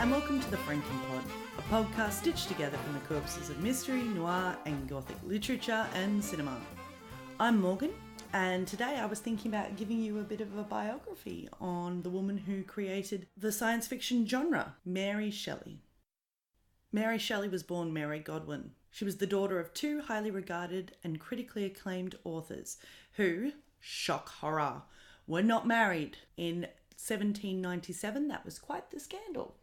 and welcome to the Frankenpod, a podcast stitched together from the corpses of mystery, noir, and gothic literature and cinema. I'm Morgan, and today I was thinking about giving you a bit of a biography on the woman who created the science fiction genre, Mary Shelley. Mary Shelley was born Mary Godwin. She was the daughter of two highly regarded and critically acclaimed authors who, shock horror, were not married. In 1797, that was quite the scandal.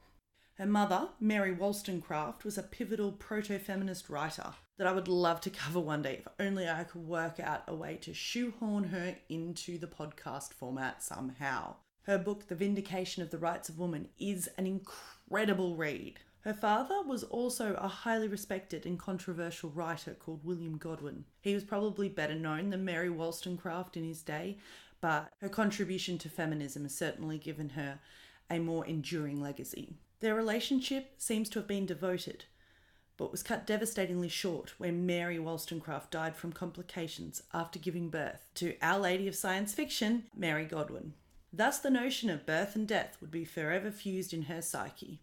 Her mother, Mary Wollstonecraft, was a pivotal proto-feminist writer that I would love to cover one day if only I could work out a way to shoehorn her into the podcast format somehow. Her book, The Vindication of the Rights of Woman, is an incredible read. Her father was also a highly respected and controversial writer called William Godwin. He was probably better known than Mary Wollstonecraft in his day, but her contribution to feminism has certainly given her a more enduring legacy. Their relationship seems to have been devoted, but was cut devastatingly short when Mary Wollstonecraft died from complications after giving birth to Our Lady of Science Fiction, Mary Godwin. Thus the notion of birth and death would be forever fused in her psyche.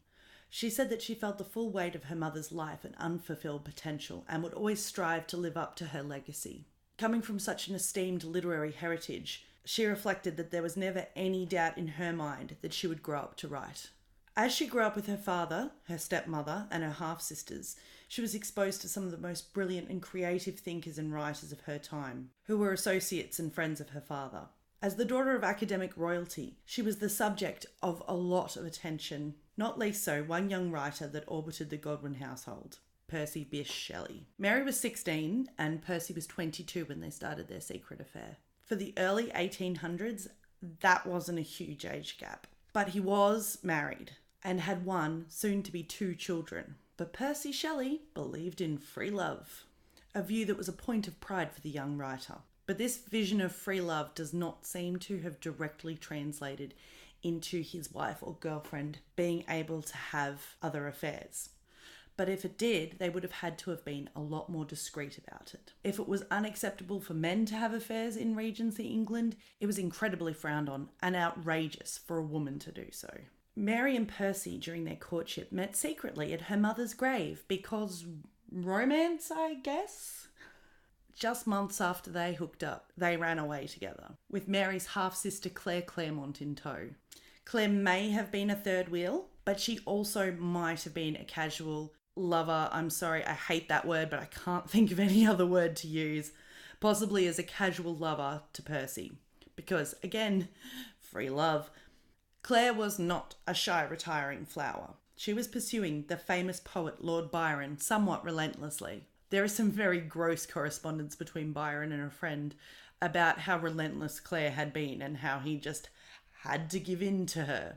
She said that she felt the full weight of her mother's life and unfulfilled potential and would always strive to live up to her legacy. Coming from such an esteemed literary heritage, she reflected that there was never any doubt in her mind that she would grow up to write. As she grew up with her father, her stepmother, and her half-sisters, she was exposed to some of the most brilliant and creative thinkers and writers of her time, who were associates and friends of her father. As the daughter of academic royalty, she was the subject of a lot of attention, not least so one young writer that orbited the Godwin household, Percy Shelley. Mary was 16 and Percy was 22 when they started their secret affair. For the early 1800s, that wasn't a huge age gap. But he was married and had one, soon to be two children. But Percy Shelley believed in free love, a view that was a point of pride for the young writer. But this vision of free love does not seem to have directly translated into his wife or girlfriend being able to have other affairs. But if it did, they would have had to have been a lot more discreet about it. If it was unacceptable for men to have affairs in Regency England, it was incredibly frowned on and outrageous for a woman to do so. Mary and Percy, during their courtship, met secretly at her mother's grave because romance, I guess? Just months after they hooked up, they ran away together, with Mary's half-sister Claire Claremont in tow. Claire may have been a third wheel, but she also might have been a casual lover. I'm sorry, I hate that word, but I can't think of any other word to use. Possibly as a casual lover to Percy. Because, again, free love. Claire was not a shy, retiring flower. She was pursuing the famous poet Lord Byron somewhat relentlessly. There is some very gross correspondence between Byron and a friend about how relentless Claire had been and how he just had to give in to her.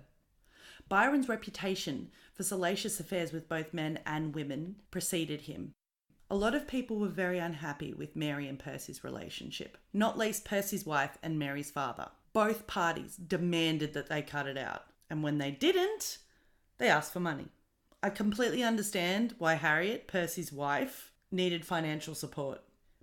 Byron's reputation for salacious affairs with both men and women preceded him. A lot of people were very unhappy with Mary and Percy's relationship, not least Percy's wife and Mary's father. Both parties demanded that they cut it out, and when they didn't, they asked for money. I completely understand why Harriet, Percy's wife, needed financial support.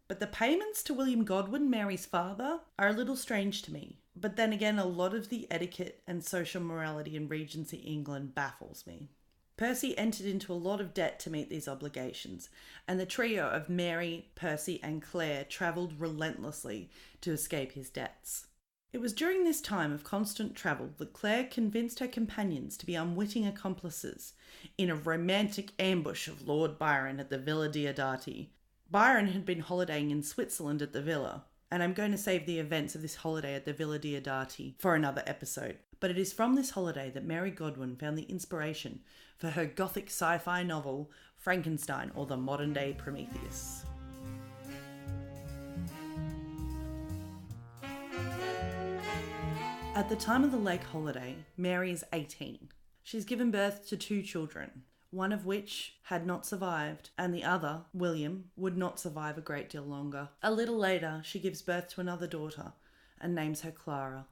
But the payments to William Godwin, Mary's father, are a little strange to me. But then again, a lot of the etiquette and social morality in Regency England baffles me. Percy entered into a lot of debt to meet these obligations, and the trio of Mary, Percy, and Claire travelled relentlessly to escape his debts. It was during this time of constant travel that Claire convinced her companions to be unwitting accomplices in a romantic ambush of Lord Byron at the Villa Diodati. Byron had been holidaying in Switzerland at the villa, and I'm going to save the events of this holiday at the Villa Diodati for another episode. But it is from this holiday that Mary Godwin found the inspiration for her gothic sci-fi novel, Frankenstein, or the modern-day Prometheus. At the time of the lake holiday, Mary is 18. She's given birth to two children, one of which had not survived, and the other, William, would not survive a great deal longer. A little later, she gives birth to another daughter and names her Clara.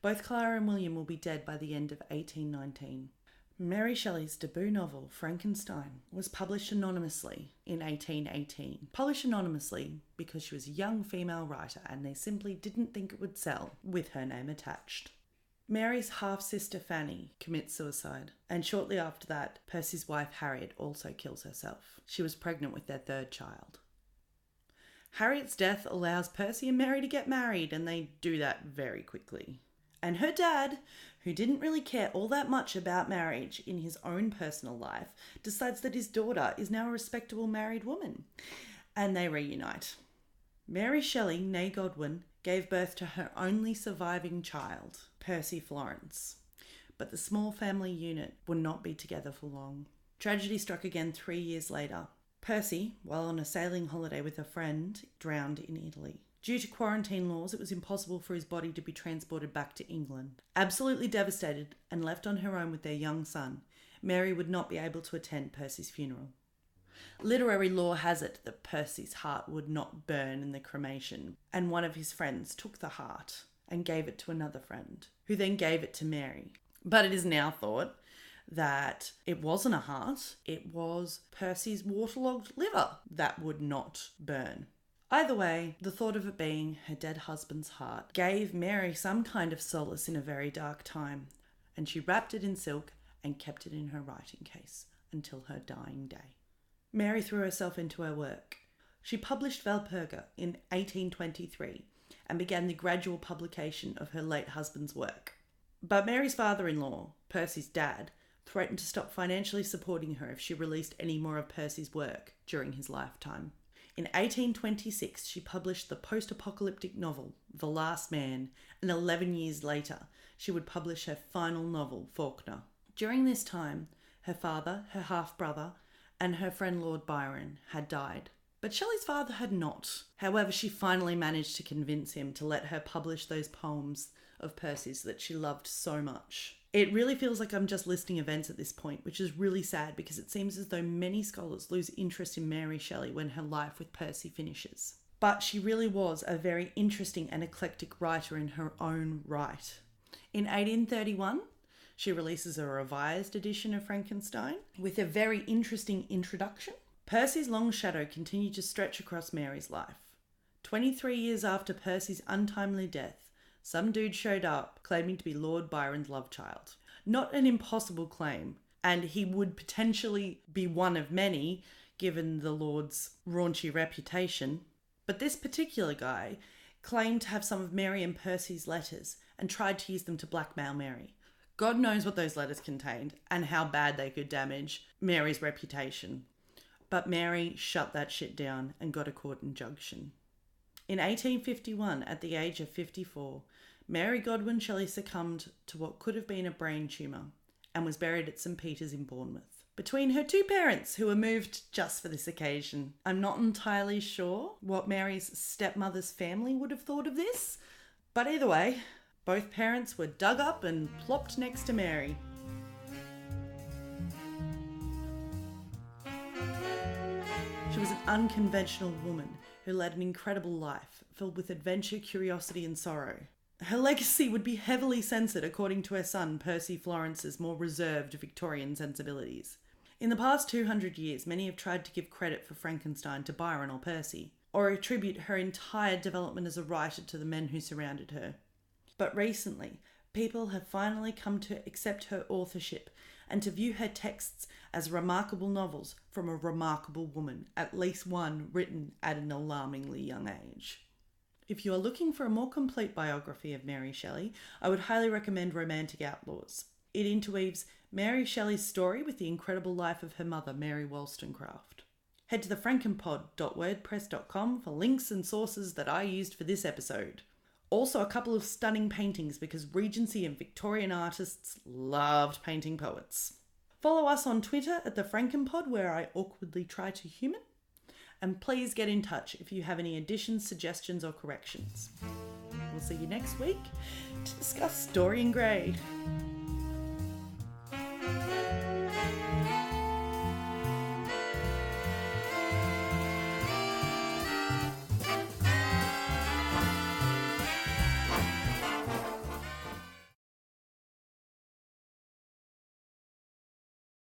Both Clara and William will be dead by the end of 1819. Mary Shelley's debut novel, Frankenstein, was published anonymously in 1818. Published anonymously because she was a young female writer and they simply didn't think it would sell with her name attached. Mary's half-sister Fanny commits suicide, and shortly after that, Percy's wife Harriet also kills herself. She was pregnant with their third child. Harriet's death allows Percy and Mary to get married, and they do that very quickly. And her dad, who didn't really care all that much about marriage in his own personal life, decides that his daughter is now a respectable married woman, and they reunite. Mary Shelley, née Godwin, gave birth to her only surviving child, Percy Florence. But the small family unit would not be together for long. Tragedy struck again 3 years later. Percy, while on a sailing holiday with a friend, drowned in Italy. Due to quarantine laws, it was impossible for his body to be transported back to England. Absolutely devastated and left on her own with their young son, Mary would not be able to attend Percy's funeral. Literary lore has it that Percy's heart would not burn in the cremation, and one of his friends took the heart and gave it to another friend, who then gave it to Mary. But it is now thought that it wasn't a heart, it was Percy's waterlogged liver that would not burn. Either way, the thought of it being her dead husband's heart gave Mary some kind of solace in a very dark time, and she wrapped it in silk and kept it in her writing case until her dying day. Mary threw herself into her work. She published Valperga in 1823 and began the gradual publication of her late husband's work. But Mary's father-in-law, Percy's dad, threatened to stop financially supporting her if she released any more of Percy's work during his lifetime. In 1826, she published the post-apocalyptic novel, The Last Man, and 11 years later, she would publish her final novel, Faulkner. During this time, her father, her half-brother, and her friend Lord Byron had died. But Shelley's father had not. However, she finally managed to convince him to let her publish those poems of Percy's that she loved so much. It really feels like I'm just listing events at this point, which is really sad because it seems as though many scholars lose interest in Mary Shelley when her life with Percy finishes. But she really was a very interesting and eclectic writer in her own right. In 1831, she releases a revised edition of Frankenstein with a very interesting introduction. Percy's long shadow continued to stretch across Mary's life. 23 years after Percy's untimely death, some dude showed up claiming to be Lord Byron's love child. Not an impossible claim, and he would potentially be one of many given the Lord's raunchy reputation. But this particular guy claimed to have some of Mary and Percy's letters and tried to use them to blackmail Mary. God knows what those letters contained and how bad they could damage Mary's reputation. But Mary shut that shit down and got a court injunction. In 1851, at the age of 54, Mary Godwin Shelley succumbed to what could have been a brain tumour and was buried at St. Peter's in Bournemouth, between her two parents who were moved just for this occasion. I'm not entirely sure what Mary's stepmother's family would have thought of this, but either way, both parents were dug up and plopped next to Mary. She was an unconventional woman who led an incredible life, filled with adventure, curiosity and sorrow. Her legacy would be heavily censored according to her son Percy Florence's more reserved Victorian sensibilities. In the past 200 years, many have tried to give credit for Frankenstein to Byron or Percy, or attribute her entire development as a writer to the men who surrounded her. But recently, people have finally come to accept her authorship and to view her texts as remarkable novels from a remarkable woman, at least one written at an alarmingly young age. If you are looking for a more complete biography of Mary Shelley, I would highly recommend Romantic Outlaws. It interweaves Mary Shelley's story with the incredible life of her mother, Mary Wollstonecraft. Head to thefrankenpod.wordpress.com for links and sources that I used for this episode. Also, a couple of stunning paintings because Regency and Victorian artists loved painting poets. Follow us on Twitter at The Frankenpod, where I awkwardly try to humour. And please get in touch if you have any additions, suggestions or corrections. We'll see you next week to discuss Dorian Gray.